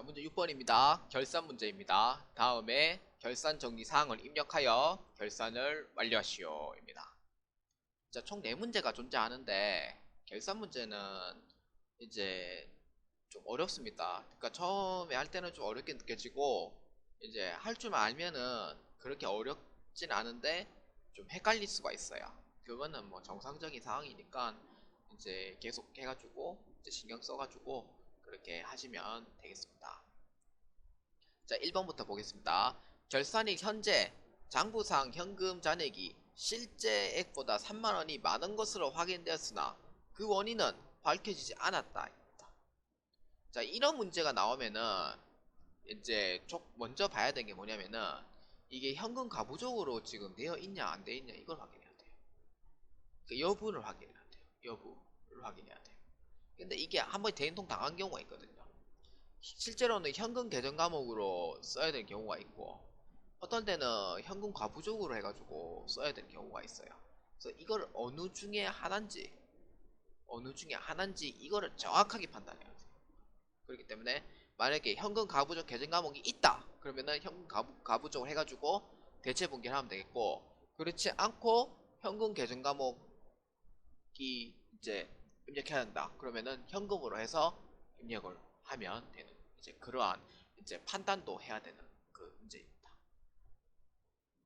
문제 6번입니다. 결산 문제입니다. 다음에 결산 정리 사항을 입력하여 결산을 완료하시오입니다. 자, 총 4문제가 존재하는데 결산 문제는 이제 좀 어렵습니다. 그러니까 처음에 할 때는 좀 어렵게 느껴지고 이제 할 줄만 알면은 그렇게 어렵진 않은데 좀 헷갈릴 수가 있어요. 그거는 뭐 정상적인 상황이니까 이제 계속 해가지고 이제 신경 써가지고 그렇게 하시면 되겠습니다. 자, 1번부터 보겠습니다. 결산일 현재 장부상 현금 잔액이 실제액보다 3만원이 많은 것으로 확인되었으나 그 원인은 밝혀지지 않았다. 자, 이런 문제가 나오면은 이제 먼저 봐야 되는 게 뭐냐면은 이게 현금 가부적으로 지금 되어 있냐 안 되어 있냐 이걸 확인해야 돼요. 그 여부를 확인해야 돼요. 여부를 확인해야 돼요. 근데 이게 한번 대행통 당한 경우가 있거든요. 실제로는 현금 계정 과목으로 써야 될 경우가 있고 어떤 때는 현금 과부적으로 해가지고 써야 될 경우가 있어요. 그래서 이걸 어느 중에 하나인지 이거를 정확하게 판단해야 돼요. 그렇기 때문에 만약에 현금 가부적 계정 과목이 있다 그러면은 현금 가부적으로 해가지고 대체 분기를 하면 되겠고, 그렇지 않고 현금 계정 과목이 이제 입력해야 한다 그러면은 현금으로 해서 입력을 하면 되는 이제 그러한 이제 판단도 해야 되는 그 문제입니다.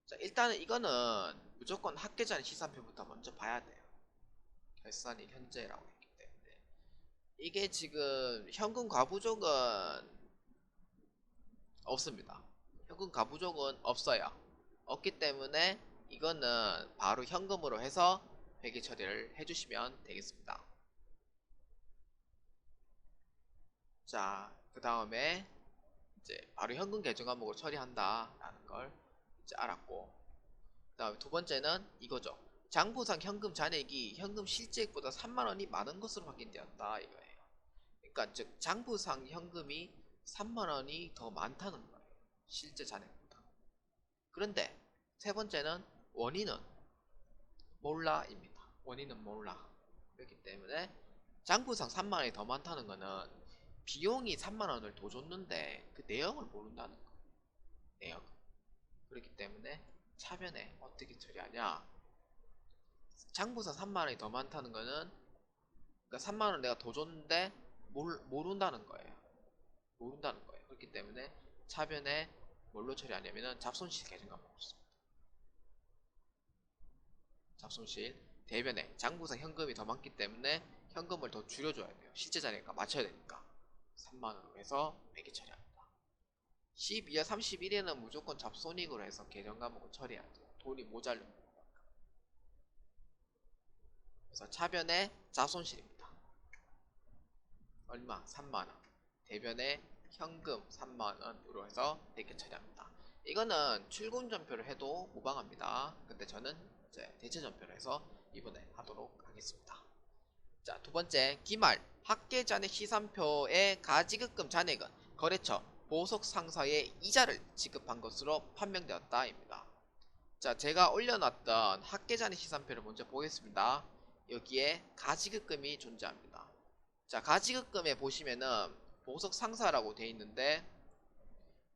자, 일단은 이거는 무조건 합계전 시산표부터 먼저 봐야 돼요. 결산일 현재라고 했기 때문에 이게 지금 현금 과부족은 없습니다. 현금 가부족은 없어요. 없기 때문에 이거는 바로 현금으로 해서 회계 처리를 해주시면 되겠습니다. 자, 그 다음에 이제 바로 현금 계정 과목으로 처리한다 라는 걸 이제 알았고, 그 다음에 두 번째는 이거죠. 장부상 현금 잔액이 현금 실제액보다 3만원이 많은 것으로 확인되었다 이거예요. 그러니까 즉 장부상 현금이 3만원이 더 많다는 거예요. 실제 잔액보다. 그런데 세 번째는 원인은 몰라입니다. 원인은 몰라. 그렇기 때문에 장부상 3만원이 더 많다는 거는 비용이 3만원을 더 줬는데 그 내역을 모른다는 거예요. 내역. 그렇기 때문에 차변에 어떻게 처리하냐. 장부상 3만원이 더 많다는 거는 그러니까 3만원 내가 더 줬는데 모른다는 거예요. 모른다는 거예요. 그렇기 때문에 차변에 뭘로 처리하냐면은 잡손실 계정과 먹습니다. 잡손실 대변에 장부상 현금이 더 많기 때문에 현금을 더 줄여줘야 돼요. 실제 잔액과 맞춰야 되니까 3만원으로 해서 매기 처리합니다. 12와 31에는 무조건 잡손익으로 해서 계정 과목을 처리해야 돼요. 돈이 모자르는 거니까. 그래서 차변에 잡손실입니다. 얼마? 3만원. 대변에 현금 3만원으로 해서 매기 처리합니다. 이거는 출금전표를 해도 무방합니다. 근데 저는 이제 대체전표를 해서 이번에 하도록 하겠습니다. 자, 두 번째, 기말 합계잔액 시산표의 가지급금 잔액은 거래처 보석 상사에 이자를 지급한 것으로 판명되었다 입니다. 자, 제가 올려놨던 합계잔액 시산표를 먼저 보겠습니다. 여기에 가지급금이 존재합니다. 자, 가지급금에 보시면은 보석 상사라고 되어 있는데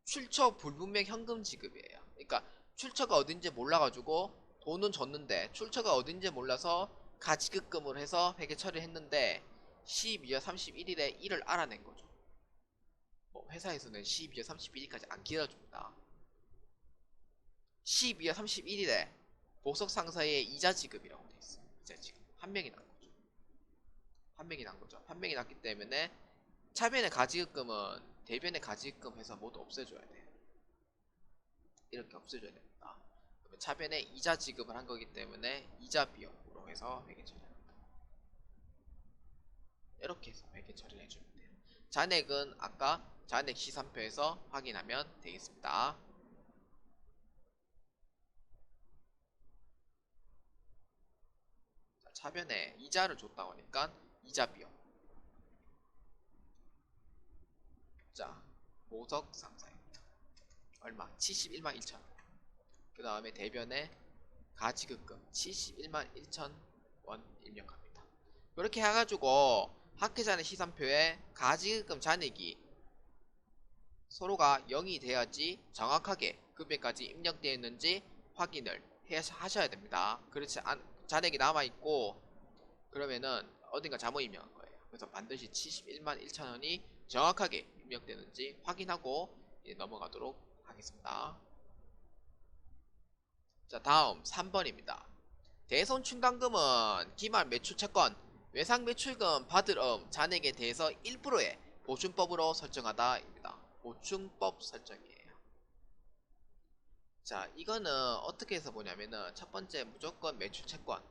출처 불분명 현금 지급이에요. 그러니까 출처가 어딘지 몰라가지고 돈은 줬는데 출처가 어딘지 몰라서 가지급금을 해서 회계 처리를 했는데 12월 31일에 이를 알아낸 거죠. 뭐 회사에서는 12월 31일까지 안 기다려줍니다. 12월 31일에 보석 상사의 이자 지급이라고 돼 있어요. 이자 지급 한 명이 난 거죠. 한 명이 난 거죠. 한 명이 났기 때문에 차변의 가지급금은 대변의 가지급금 해서 모두 없애줘야 돼요. 이렇게 없애줘야 됩니다. 그러면 차변에 이자 지급을 한 거기 때문에 이자 비용으로 해서 회계 처리합니다. 이렇게 해서 회계 처리를 해주면 돼요. 잔액은 아까 잔액 시산표에서 확인하면 되겠습니다. 자, 차변에 이자를 줬다고 하니까 이자 비용. 자, 보석 상사입니다. 얼마? 71만 1천. 그 다음에 대변에 가지급금 71만 1천 원 입력합니다. 이렇게 해가지고 합계잔액 시산표에 가지급금 잔액이 서로가 0이 돼야지 정확하게 금액까지 입력되어 있는지 확인을 하셔야 됩니다. 그렇지 잔액이 남아있고 그러면은 어딘가 잘못 입력한 거예요. 그래서 반드시 71만 1천원이 정확하게 입력되는지 확인하고 이제 넘어가도록 하겠습니다. 자, 다음 3번입니다. 대손 충당금은 기말 매출 채권, 외상 매출금 받을 잔액에 대해서 1%의 보충법으로 설정하다입니다. 보충법 설정이에요. 자, 이거는 어떻게 해서 보냐면은 첫 번째 무조건 매출 채권.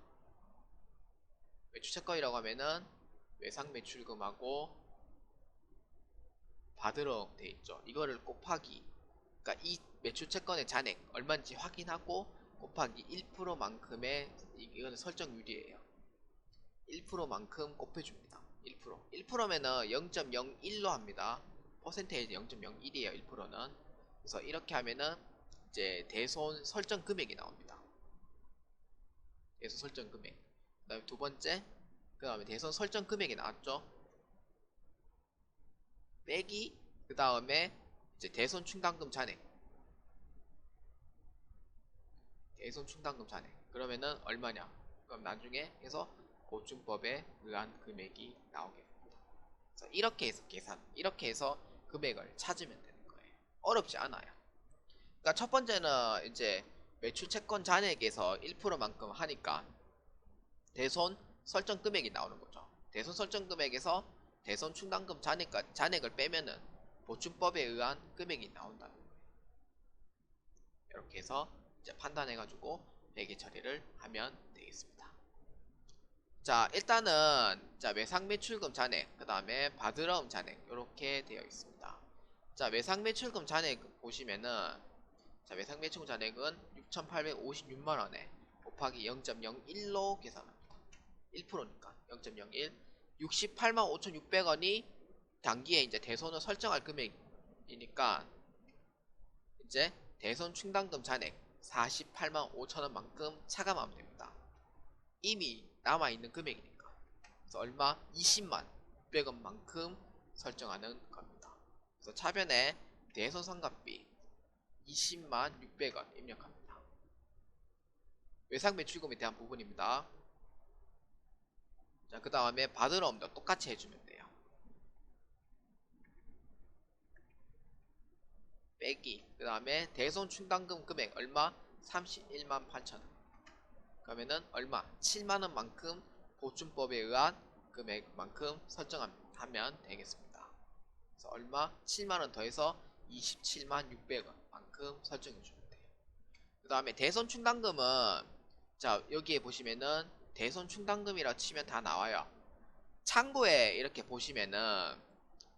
매출 채권이라고 하면은 외상 매출금하고 받으러 돼 있죠. 이거를 곱하기, 그러니까 이 매출 채권의 잔액 얼마인지 확인하고 곱하기 1%만큼의 이거는 설정률이에요. 1%만큼 곱해줍니다. 1%. 1%면은 0.01로 합니다. 퍼센테이지 0.01이에요. 1%는. 그래서 이렇게 하면은 이제 대손 설정 금액이 나옵니다. 대손 설정 금액. 그 다음에 두 번째, 그 다음에 대손 설정 금액이 나왔죠. 빼기, 그 다음에 이제 대손 충당금 잔액. 대손 충당금 잔액. 그러면은 얼마냐? 그럼 나중에 해서 보충법에 의한 금액이 나오게 됩니다. 그래서 이렇게 해서 이렇게 해서 금액을 찾으면 되는 거예요. 어렵지 않아요. 그러니까 첫 번째는 이제 매출 채권 잔액에서 1%만큼 하니까 대손 설정 금액이 나오는 거죠. 대손 설정 금액에서 대손 충당금 잔액을 빼면은 보충법에 의한 금액이 나온다는 거예요. 이렇게 해서 이제 판단해가지고 회계 처리를 하면 되겠습니다. 자, 일단은 자 외상 매출금 잔액, 그 다음에 받으러움 잔액 이렇게 되어 있습니다. 자, 외상 매출금 잔액 보시면은 자 외상 매출금 잔액은 6,856만원에 곱하기 0.01로 계산합니다. 1%니까 0.01 68만 5,600원이 단기에 이제 대손을 설정할 금액이니까 이제 대손 충당금 잔액 48만 5천원만큼 차감하면 됩니다. 이미 남아있는 금액이니까. 그래서 얼마? 20만 600원만큼 설정하는 겁니다. 그래서 차변에 대손 상각비 20만 600원 입력합니다. 외상 매출금에 대한 부분입니다. 자, 그 다음에 받으러 엄도 똑같이 해주면 돼요. 빼기, 그 다음에 대손 충당금 금액 얼마? 31만 8천원. 그러면은 얼마? 7만원만큼 보충법에 의한 금액만큼 설정하면 되겠습니다. 그래서 얼마? 7만원 더해서 27만 600원만큼 설정해주면 돼요. 그 다음에 대손 충당금은 자 여기에 보시면은 대손 충당금이라 치면 다 나와요. 창고에 이렇게 보시면은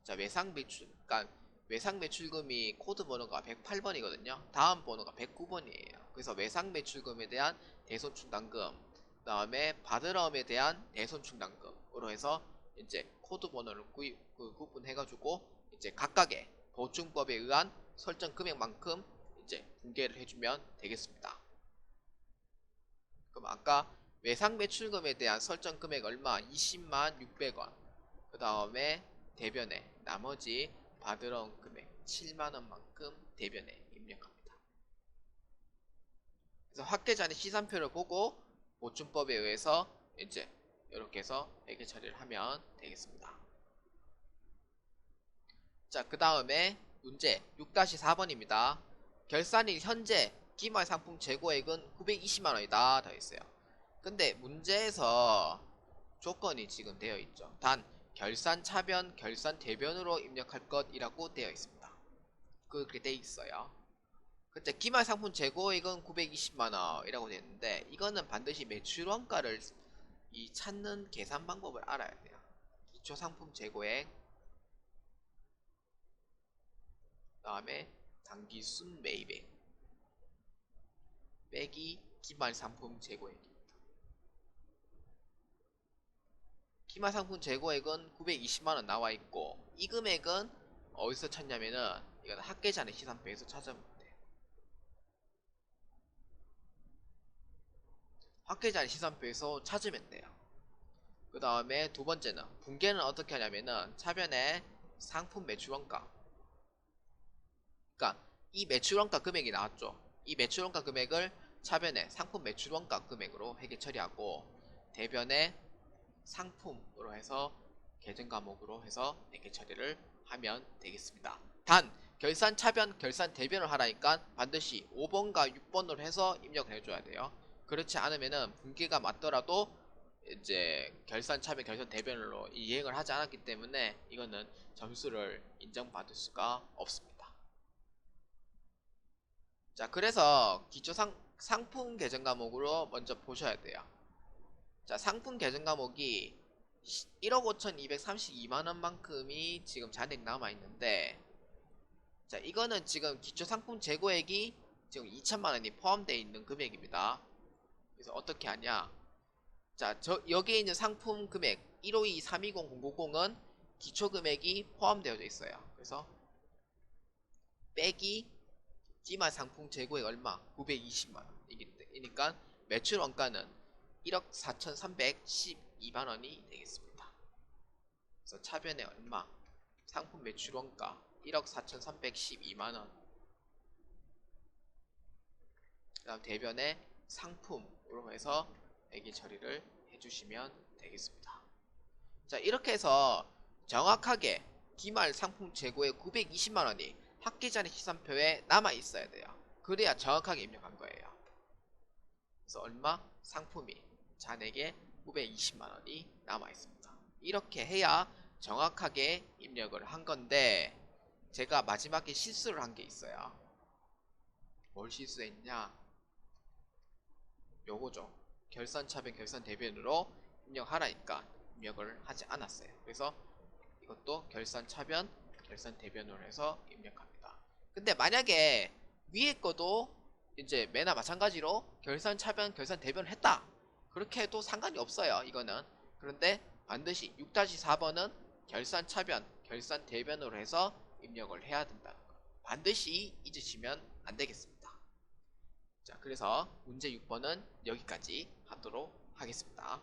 자 외상 매출, 그러니까 외상 매출금이 코드 번호가 108번이거든요. 다음 번호가 109번이에요. 그래서 외상 매출금에 대한 대손 충당금, 그 다음에 받으러움에 대한 대손 충당금으로 해서 이제 코드 번호를 구분해가지고 이제 각각의 보충법에 의한 설정 금액만큼 이제 공개를 해주면 되겠습니다. 그럼 아까 외상 매출금에 대한 설정 금액 얼마? 20만 600원. 그 다음에 대변에 나머지 받으러 온 금액 7만원만큼 대변에 입력합니다. 그래서 확대자의 시산표를 보고 보충법에 의해서 이제 이렇게 해서 회계 처리를 하면 되겠습니다. 자, 그 다음에 문제 6-4번입니다. 결산일 현재 기말 상품 재고액은 920만원이다 더 있어요. 근데 문제에서 조건이 지금 되어 있죠. 단 결산 차변, 결산 대변으로 입력할 것이라고 되어 있습니다. 그렇게 되어 있어요. 근데 기말 상품 재고액은 920만원이라고 되어 있는데 이거는 반드시 매출원가를 찾는 계산 방법을 알아야 돼요. 기초 상품 재고액, 그 다음에 당기순 매입액 빼기 기말 상품 재고액입니다. 기말 상품 재고액은 920만원 나와있고 이 금액은 어디서 찾냐면은 이건 학계자의 시산표에서 찾으면 돼요. 학계자의 시산표에서 찾으면 돼요. 그 다음에 두 번째는 분계는 어떻게 하냐면은 차변에 상품 매출원가 그러니까 이 매출원가 금액이 나왔죠. 이 매출원가 금액을 차변에 상품 매출원가 금액으로 회계 처리하고 대변에 상품으로 해서 계정 과목으로 해서 회계 처리를 하면 되겠습니다. 단 결산 차변, 결산 대변을 하라니까 반드시 5번과 6번으로 해서 입력을 해줘야 돼요. 그렇지 않으면은 분기가 맞더라도 이제 결산 차변, 결산 대변으로 이행을 하지 않았기 때문에 이거는 점수를 인정받을 수가 없습니다. 자, 그래서 상품 계정 과목으로 먼저 보셔야 돼요. 자, 상품 계정 과목이 1억 5,232만원만큼이 지금 잔액 남아있는데, 자, 이거는 지금 기초 상품 재고액이 지금 2천만원이 포함되어 있는 금액입니다. 그래서 어떻게 하냐? 자, 여기에 있는 상품 금액 152-320-090은 기초 금액이 포함되어 있어요. 그래서 빼기 기말 상품 재고액 얼마? 920만원이니까 매출 원가는 1억 4,312만원이 되겠습니다. 그래서 차변에 얼마? 상품 매출 원가 1억 4,312만원. 그 다음 대변에 상품으로 해서 회계 처리를 해주시면 되겠습니다. 자, 이렇게 해서 정확하게 기말 상품 재고의 920만원이 학기전의 시산표에 남아 있어야 돼요. 그래야 정확하게 입력한 거예요. 그래서 얼마? 상품이 잔액에 920만원이 남아 있습니다. 이렇게 해야 정확하게 입력을 한 건데, 제가 마지막에 실수를 한 게 있어요. 뭘 실수했냐? 요거죠. 결산 차변, 결산 대변으로 입력하라니까 입력을 하지 않았어요. 그래서 이것도 결산 차변, 결산 대변으로 해서 입력합니다. 근데 만약에 위에 거도 이제 매나 마찬가지로 결산 차변, 결산 대변을 했다, 그렇게 해도 상관이 없어요. 이거는. 그런데 반드시 6-4번은 결산 차변, 결산 대변으로 해서 입력을 해야 된다는 거 반드시 잊으시면 안 되겠습니다. 자, 그래서 문제 6번은 여기까지 하도록 하겠습니다.